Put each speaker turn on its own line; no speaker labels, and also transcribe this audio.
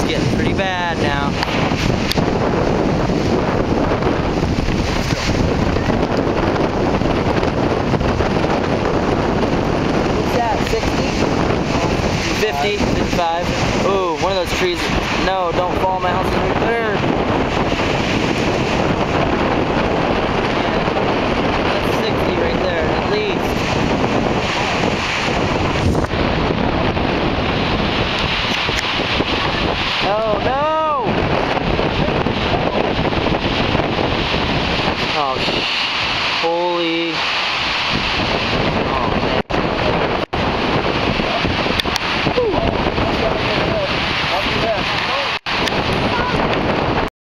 getting pretty bad now.
What's that, 60?
50, 55. Ooh, one of those trees. No, don't fall, my house is right there. That's 60 right there, at least. Oh no! Oh